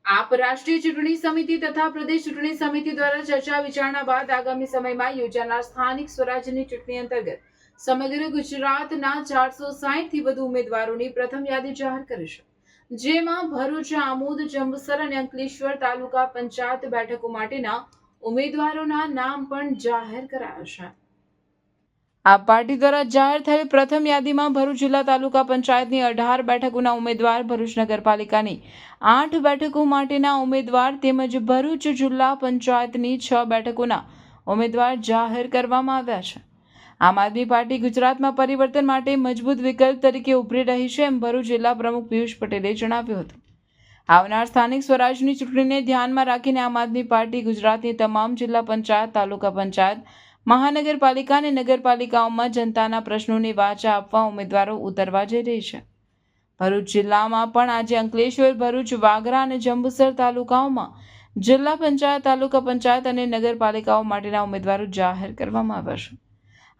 આપ રાષ્ટ્રીય ચૂંટણી સમિતિ તથા પ્રદેશ ચૂંટણી સમિતિ દ્વારા ચર્ચા વિચારણા બાદ આગામી સમયમાં યોજાનાર સ્થાનિક સ્વરાજ્યની ચૂંટણી અંતર્ગત સમગ્ર ગુજરાતના 460 થી વધુ ઉમેદવારોની પ્રથમ યાદી જાહેર કરી છે, જેમાં ભરૂચ, આમોદ, જંબુસર અને અંકલેશ્વર તાલુકા પંચાયત બેઠકો માટેના ઉમેદવારોના નામ પણ જાહેર કરાયા છે। આ પાર્ટી દ્વારા જાહેર થયેલ પ્રથમ યાદીમાં ભરૂચ જિલ્લા તાલુકા પંચાયતની 18 બેઠકોના ઉમેદવાર, ભરૂચ નગરપાલિકાની 8 બેઠકો માટેના ઉમેદવાર તેમજ ભરૂચ જિલ્લા પંચાયતની 6 બેઠકોના ઉમેદવાર જાહેર કરવામાં આવ્યા છે। આમ આદમી પાર્ટી ગુજરાતમાં પરિવર્તન માટે મજબૂત વિકલ્પ તરીકે ઉભરી રહી છે, એમ ભરૂચ જિલ્લા પ્રમુખ પિયુષ પટેલે જણાવ્યું હતું। આવનાર સ્થાનિક સ્વરાજની ચૂંટણીને ધ્યાનમાં રાખીને આમ આદમી પાર્ટી ગુજરાતની તમામ જિલ્લા પંચાયત, તાલુકા પંચાયત, મહાનગરપાલિકા અને નગરપાલિકાઓમાં જનતાના પ્રશ્નોની વાચા આપવા ઉમેદવારો ઉતરવા જઈ રહી છે। ભરૂચ જિલ્લામાં પણ આજે અંકલેશ્વર, ભરૂચ, વાગરા અને જંબુસર તાલુકાઓમાં જિલ્લા પંચાયત, તાલુકા પંચાયત અને નગરપાલિકાઓ માટેના ઉમેદવારો જાહેર કરવામાં આવ્યા છે।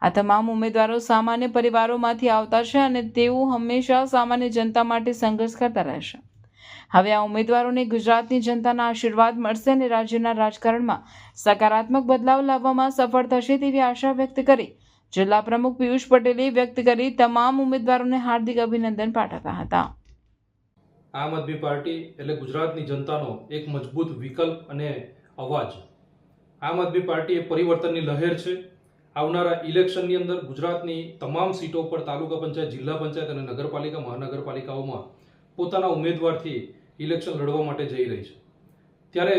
આ તમામ ઉમેદવારો સામાન્ય પરિવારોમાંથી આવતા છે અને તેઓ હંમેશા સામાન્ય જનતા માટે સંઘર્ષ કરતા રહેશે। હવે આ ઉમેદવારોને ગુજરાતની જનતાના આશીર્વાદ મળશે અને રાજ્યના રાજકારણમાં સકારાત્મક બદલાવ લાવવામાં સફળ થશે તેવી આશા વ્યક્ત કરી જિલ્લા પ્રમુખ પિયુષ પટેલે વ્યક્ત કરી તમામ ઉમેદવારોને હાર્દિક અભિનંદન પાઠવ્યા હતા। આમ આદમી પાર્ટી એટલે ગુજરાતની જનતાનો એક મજબૂત વિકલ્પ અને અવાજ। આમ આદમી પાર્ટી એ પરિવર્તનની લહેર છે। આવનારા ઇલેક્શનની અંદર ગુજરાતની તમામ સીટો પર તાલુકા પંચાયત, જિલ્લા પંચાયત અને નગરપાલિકા, મહાનગરપાલિકાઓમાં પોતાના ઉમેદવારથી ઇલેક્શન લડવા માટે જઈ રહી છે। ત્યારે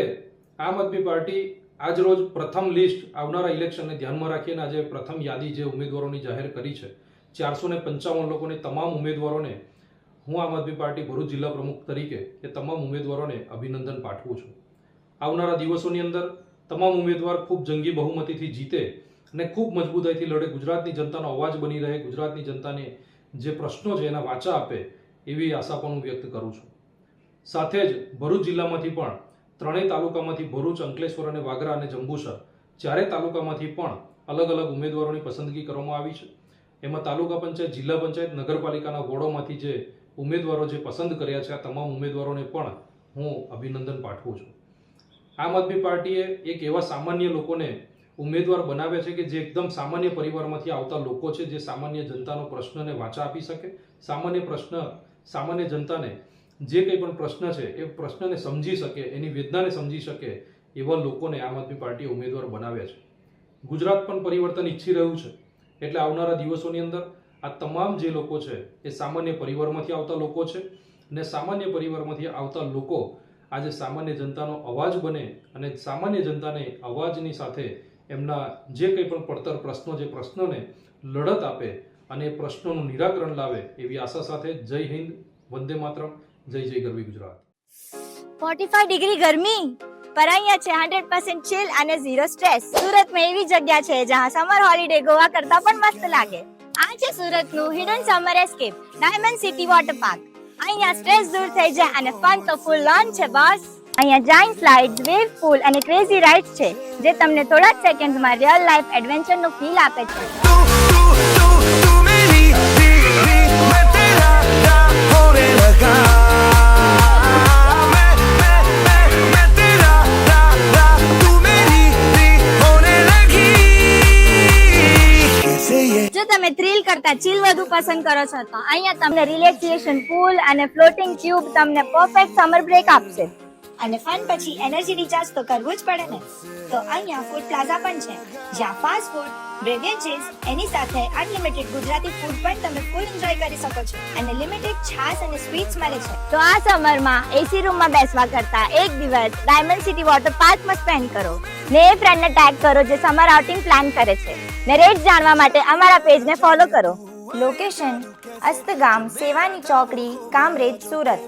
આમ આદમી પાર્ટી આજરોજ પ્રથમ લિસ્ટ આવનારા ઇલેક્શનને ધ્યાનમાં રાખીને આજે પ્રથમ યાદી જે ઉમેદવારોની જાહેર કરી છે, 455 લોકોને, તમામ ઉમેદવારોને હું આમ આદમી પાર્ટી ભરૂચ જિલ્લા પ્રમુખ તરીકે એ તમામ ઉમેદવારોને અભિનંદન પાઠવું છું। આવનારા દિવસોની અંદર તમામ ઉમેદવાર ખૂબ જંગી બહુમતીથી જીતે અને ખૂબ મજબૂતાઈથી લડે, ગુજરાતની જનતાનો અવાજ બની રહે, ગુજરાતની જનતાને જે પ્રશ્નો છે એના વાચા આપે એવી આશા પણ હું વ્યક્ત કરું છું। સાથે જ ભરૂચ જિલ્લામાંથી પણ ત્રણેય તાલુકામાંથી ભરૂચ, અંકલેશ્વર અને વાગરા અને જંબુસર 4 તાલુકામાંથી પણ અલગ અલગ ઉમેદવારોની પસંદગી કરવામાં આવી છે। એમાં તાલુકા પંચાયત, જિલ્લા પંચાયત, નગરપાલિકાના વોર્ડોમાંથી જે ઉમેદવારો જે પસંદ કર્યા છે, આ તમામ ઉમેદવારોને પણ હું અભિનંદન પાઠવું છું। આમ આદમી પાર્ટીએ એક એવા સામાન્ય લોકોને ઉમેદવાર બનાવ્યા છે કે જે એકદમ સામાન્ય પરિવારમાંથી આવતા લોકો છે, જે સામાન્ય જનતાનો પ્રશ્નને વાચા આપી શકે, સામાન્ય જનતાને જે કંઈ પણ પ્રશ્ન છે એ પ્રશ્નને સમજી શકે, એની વેદનાને સમજી શકે એવા લોકોને આમ આદમી પાર્ટીએ ઉમેદવાર બનાવ્યા છે। ગુજરાત પણ પરિવર્તન ઈચ્છી રહ્યું છે, એટલે આવનારા દિવસોની અંદર આ તમામ જે લોકો છે એ સામાન્ય પરિવારમાંથી આવતા લોકો છે અને સામાન્ય પરિવારમાંથી આવતા લોકો આજે સામાન્ય જનતાનો અવાજ બને અને સામાન્ય જનતાને અવાજની સાથે એમના જે કંઈ પણ પડતર પ્રશ્નો, જે પ્રશ્નોને લડત આપે અને એ પ્રશ્નોનું નિરાકરણ લાવે એવી આશા સાથે જય હિન્દ, વંદે માતરમ, જય જય ગરવી ગુજરાત। 45 ડિગ્રી ગરમી પર અહીંયા છે 100% ચિલ અને 0 સ્ટ્રેસ। સુરતમાં એવી જગ્યા છે જ્યાં સમર હોલિડે ગોવા કરતા પણ મસ્ત લાગે। આ છે સુરતનું hidden summer escape, diamond city water park. અહીંયા સ્ટ્રેસ દૂર થઈ જાય અને ફન તો ફૂલ ઓન છે બોસ। અહીંયા જાયન્ટ સ્લાઇડ્સ, વેવ પૂલ અને ક્રેઝી રાઇડ્સ છે જે તમને થોડા જ સેકન્ડ્સમાં રિયલ લાઈફ એડવેન્ચરનો ફીલ આપે છે। જો તમે થ્રિલ કરતા ચીલ વધુ પસંદ કરો છો તો અહીંયા તમને રિલેક્સેશન પૂલ અને ફ્લોટિંગ ટ્યુબ તમને પરફેક્ટ સમર બ્રેક આપશે। અને ફન પછી એનર્જી રિચાર્જ તો કરવું જ પડે ને, તો અહીંયા ફૂડ પ્લાઝા પણ છે જ્યાં ફાસ્ટ ફૂડ, બેવરેજીસ, એની સાથે અનલિમિટેડ ગુજરાતી ફૂડ પણ તમે ફૂલ એન્જોય કરી શકો છો અને લિમિટેડ છાશ અને સ્વીટ્સ મળે છે। તો આ સમરમાં એસી રૂમમાં બેસવા કરતા એક દિવસ ડાયમંડ સિટી વોટર પાર્કમાં સ્પેન્ડ કરો ને એ ફ્રેન્ડને ટેગ કરો જે સમર આઉટિંગ પ્લાન કરે છે ને રેટ જાણવા માટે અમારા પેજને ફોલો કરો। લોકેશન: અસ્તગામ, સેવાની ચોકડી, કામરેજ, સુરત।